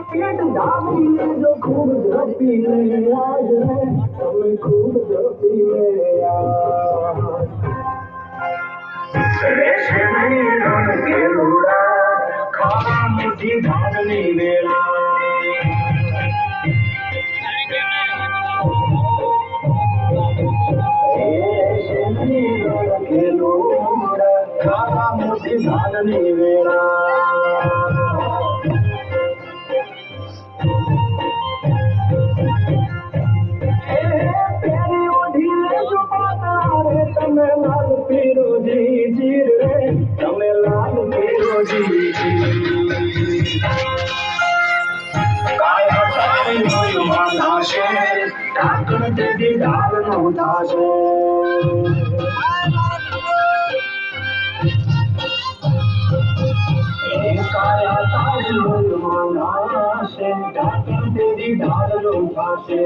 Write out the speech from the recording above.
પેટ ધામી જો ખૂબ ઝડપી લે આજ રે તમે ખૂબ ઝડપી લે રેશમી રણ કેલુડા ખાવા મુઠી ધારની વેળા રેશમી રણ કેલુડા ખાવા મુઠી ધારની વેળા તમે લાલ પીરોજી જીર રે તમે લાલ પીરોજી કાયા તારી મનમાં નાશે ઢાંકણ તે દીદાર નો થાશે કાયા તારી મનમાં નાશે ઢાંકણ તે દીદાર નો થાશે